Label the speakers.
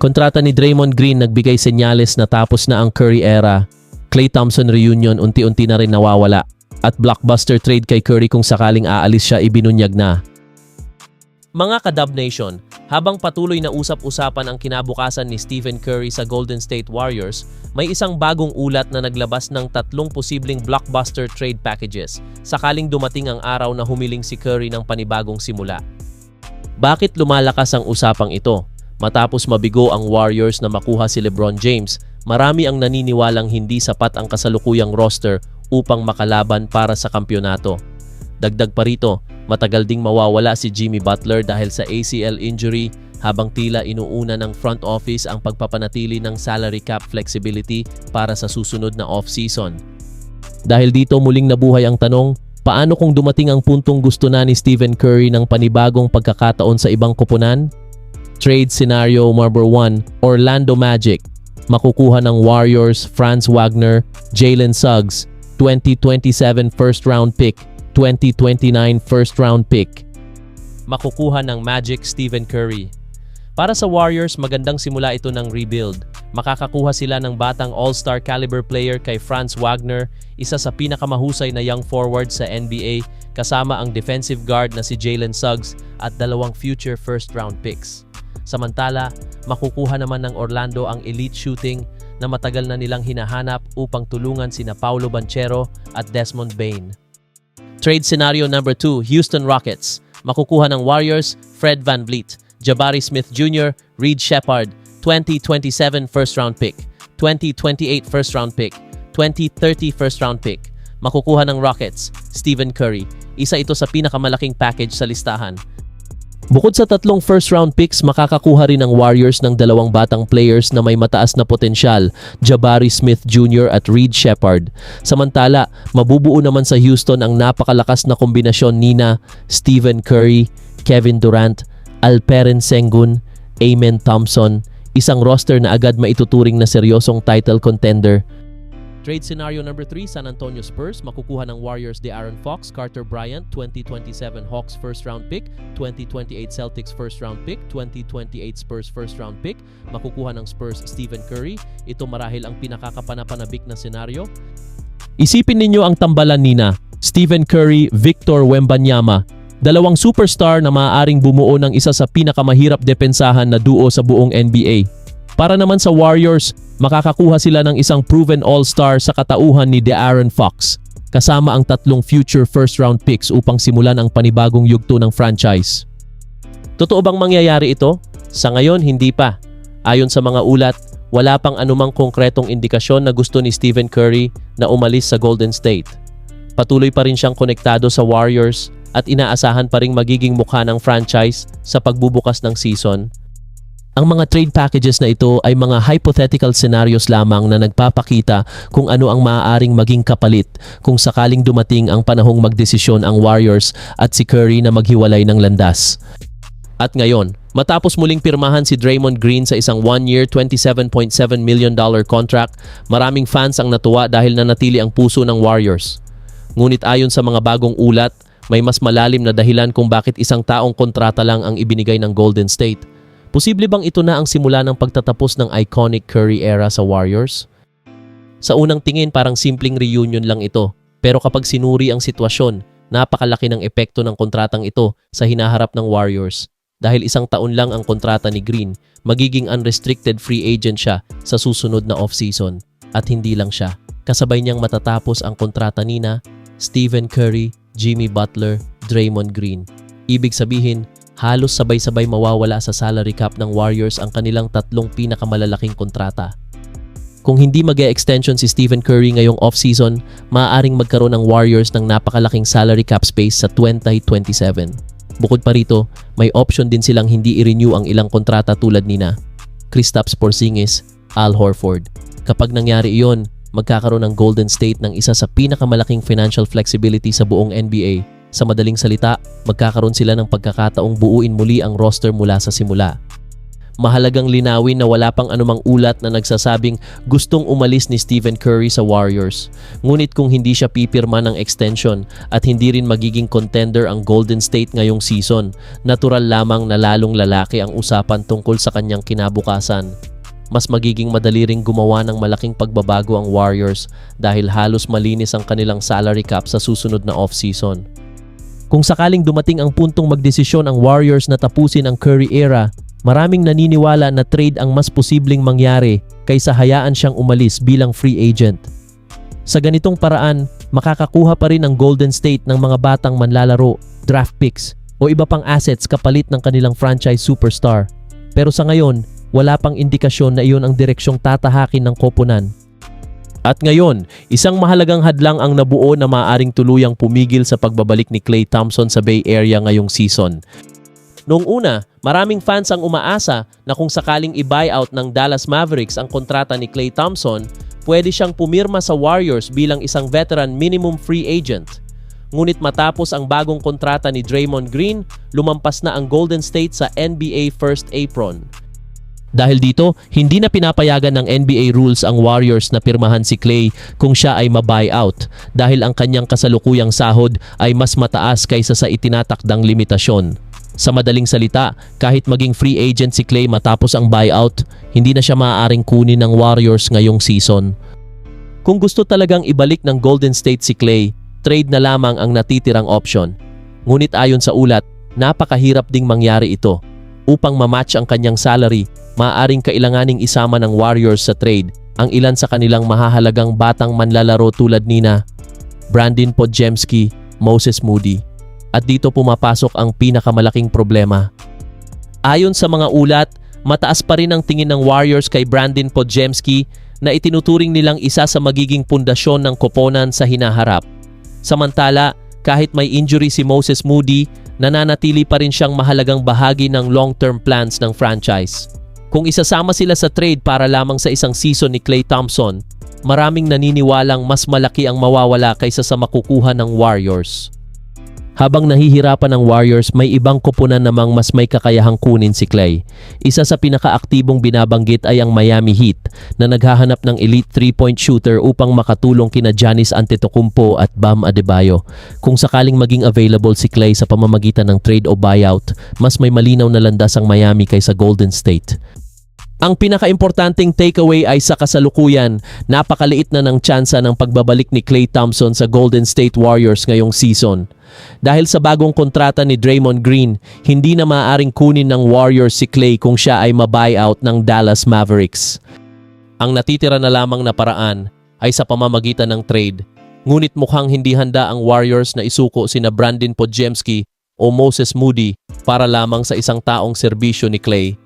Speaker 1: Kontrata ni Draymond Green nagbigay senyales na tapos na ang Curry era. Klay Thompson reunion unti-unti na rin nawawala. At blockbuster trade kay Curry kung sakaling aalis siya ibinunyag na. Mga ka-Dub Nation, habang patuloy na usap-usapan ang kinabukasan ni Stephen Curry sa Golden State Warriors, may isang bagong ulat na naglabas ng 3 posibleng blockbuster trade packages sakaling dumating ang araw na humiling si Curry ng panibagong simula. Bakit lumalakas ang usapang ito? Matapos mabigo ang Warriors na makuha si LeBron James, marami ang naniniwalang hindi sapat ang kasalukuyang roster upang makalaban para sa kampyonato. Dagdag pa rito, matagal ding mawawala si Jimmy Butler dahil sa ACL injury habang tila inuuna ng front office ang pagpapanatili ng salary cap flexibility para sa susunod na off-season. Dahil dito muling nabuhay ang tanong, paano kung dumating ang puntong gusto na ni Stephen Curry ng panibagong pagkakataon sa ibang koponan? Trade scenario number 1, Orlando Magic. Makukuha ng Warriors Franz Wagner, Jalen Suggs, 2027 first round pick, 2029 first round pick. Makukuha ng Magic Stephen Curry. Para sa Warriors, magandang simula ito ng rebuild. Makakakuha sila ng batang all-star caliber player kay Franz Wagner, isa sa pinakamahusay na young forward sa NBA, kasama ang defensive guard na si Jalen Suggs at 2 future first round picks. Samantala, makukuha naman ng Orlando ang elite shooting na matagal na nilang hinahanap upang tulungan sina Paolo Banchero at Desmond Bane. Trade scenario number 2, Houston Rockets. Makukuha ng Warriors, Fred VanVleet, Jabari Smith Jr., Reed Sheppard, 2027 first round pick, 2028 first round pick, 2030 first round pick. Makukuha ng Rockets, Stephen Curry. Isa ito sa pinakamalaking package sa listahan. Bukod sa 3 first round picks, makakakuha rin ng Warriors ng 2 batang players na may mataas na potensyal, Jabari Smith Jr. at Reed Sheppard. Samantala, mabubuo naman sa Houston ang napakalakas na kombinasyon nina Stephen Curry, Kevin Durant, Alperen Sengun, Amen Thompson, isang roster na agad maituturing na seryosong title contender. Trade scenario number 3, San Antonio Spurs. Makukuha ng Warriors De'Aaron Fox, Carter Bryant, 2027 Hawks first round pick, 2028 Celtics first round pick, 2028 Spurs first round pick. Makukuha ng Spurs Stephen Curry. Ito marahil ang pinakakapanapanabik na senaryo. Isipin ninyo ang tambalan nina Stephen Curry, Victor Wembanyama, 2 superstar na maaaring bumuo ng isa sa pinakamahirap depensahan na duo sa buong NBA. Para naman sa Warriors, makakakuha sila ng isang proven all-star sa katauhan ni De'Aaron Fox, kasama ang 3 future first-round picks upang simulan ang panibagong yugto ng franchise. Totoo bang mangyayari ito? Sa ngayon, hindi pa. Ayon sa mga ulat, wala pang anumang konkretong indikasyon na gusto ni Stephen Curry na umalis sa Golden State. Patuloy pa rin siyang konektado sa Warriors at inaasahan pa ring magiging mukha ng franchise sa pagbubukas ng season. Ang mga trade packages na ito ay mga hypothetical scenarios lamang na nagpapakita kung ano ang maaaring maging kapalit kung sakaling dumating ang panahong magdesisyon ang Warriors at si Curry na maghiwalay ng landas. At ngayon, matapos muling pirmahan si Draymond Green sa isang 1-year $27.7 million contract, maraming fans ang natuwa dahil nanatili ang puso ng Warriors. Ngunit ayon sa mga bagong ulat, may mas malalim na dahilan kung bakit isang taong kontrata lang ang ibinigay ng Golden State. Posible bang ito na ang simula ng pagtatapos ng iconic Curry era sa Warriors? Sa unang tingin parang simpleng reunion lang ito, pero kapag sinuri ang sitwasyon, napakalaki ng epekto ng kontratang ito sa hinaharap ng Warriors. Dahil 1 taon lang ang kontrata ni Green, magiging unrestricted free agent siya sa susunod na off-season. At hindi lang siya, kasabay niyang matatapos ang kontrata nina Stephen Curry, Jimmy Butler, Draymond Green. Ibig sabihin, halos sabay-sabay mawawala sa salary cap ng Warriors ang kanilang 3 pinakamalalaking kontrata. Kung hindi mag-e-extension si Stephen Curry ngayong off-season, maaaring magkaroon ng Warriors ng napakalaking salary cap space sa 2027. Bukod pa rito, may option din silang hindi i-renew ang ilang kontrata tulad nina Kristaps Porzingis, Al Horford. Kapag nangyari iyon, magkakaroon ng Golden State ng isa sa pinakamalaking financial flexibility sa buong NBA. Sa madaling salita, magkakaroon sila ng pagkakataong buuin muli ang roster mula sa simula. mahalagang linawin na wala pang anumang ulat na nagsasabing gustong umalis ni Stephen Curry sa Warriors. Ngunit kung hindi siya pipirma ng extension at hindi rin magiging contender ang Golden State ngayong season, natural lamang na lalong lalaki ang usapan tungkol sa kanyang kinabukasan. Mas magiging madali ring gumawa ng malaking pagbabago ang Warriors dahil halos malinis ang kanilang salary cap sa susunod na off-season. Kung sakaling dumating ang puntong magdesisyon ang Warriors na tapusin ang Curry era, maraming naniniwala na trade ang mas posibleng mangyari kaysa hayaan siyang umalis bilang free agent. Sa ganitong paraan, makakakuha pa rin ang Golden State ng mga batang manlalaro, draft picks, o iba pang assets kapalit ng kanilang franchise superstar. Pero sa ngayon, wala pang indikasyon na iyon ang direksyong tatahakin ng koponan. At ngayon, isang mahalagang hadlang ang nabuo na maaaring tuluyang pumigil sa pagbabalik ni Klay Thompson sa Bay Area ngayong season. Noong una, maraming fans ang umaasa na kung sakaling i-buyout ng Dallas Mavericks ang kontrata ni Klay Thompson, pwede siyang pumirma sa Warriors bilang isang veteran minimum free agent. Ngunit matapos ang bagong kontrata ni Draymond Green, lumampas na ang Golden State sa NBA First Apron. Dahil dito, hindi na pinapayagan ng NBA rules ang Warriors na pirmahan si Klay kung siya ay ma-buyout dahil ang kanyang kasalukuyang sahod ay mas mataas kaysa sa itinatakdang limitasyon. Sa madaling salita, kahit maging free agent si Klay matapos ang buyout, hindi na siya maaaring kunin ng Warriors ngayong season. Kung gusto talagang ibalik ng Golden State si Klay, trade na lamang ang natitirang option. Ngunit ayon sa ulat, napakahirap ding mangyari ito. Upang ma-match ang kanyang salary, maaaring kailanganing isama ng Warriors sa trade ang ilan sa kanilang mahahalagang batang manlalaro tulad nina Brandon Podziemski, Moses Moody. At dito pumapasok ang pinakamalaking problema. Ayon sa mga ulat, mataas pa rin ang tingin ng Warriors kay Brandon Podziemski na itinuturing nilang isa sa magiging pundasyon ng koponan sa hinaharap. Samantala, kahit may injury si Moses Moody, nananatili pa rin siyang mahalagang bahagi ng long-term plans ng franchise. Kung isasama sila sa trade para lamang sa isang season ni Klay Thompson, maraming naniniwalang mas malaki ang mawawala kaysa sa makukuha ng Warriors. Habang nahihirapan ang Warriors, may ibang koponan namang mas may kakayahang kunin si Klay. Isa sa pinakaaktibong binabanggit ay ang Miami Heat na naghahanap ng elite 3-point shooter upang makatulong kina Giannis Antetokounmpo at Bam Adebayo. Kung sakaling maging available si Klay sa pamamagitan ng trade o buyout, mas may malinaw na landas ang Miami kaysa Golden State. Ang pinakaimportanteng takeaway ay sa kasalukuyan, napakaliit na ng tsansa ng pagbabalik ni Klay Thompson sa Golden State Warriors ngayong season. Dahil sa bagong kontrata ni Draymond Green, hindi na maaaring kunin ng Warriors si Klay kung siya ay ma-buyout ng Dallas Mavericks. Ang natitira na lamang na paraan ay sa pamamagitan ng trade. Ngunit mukhang hindi handa ang Warriors na isuko sina Brandon Podziemski o Moses Moody para lamang sa isang taong serbisyo ni Klay.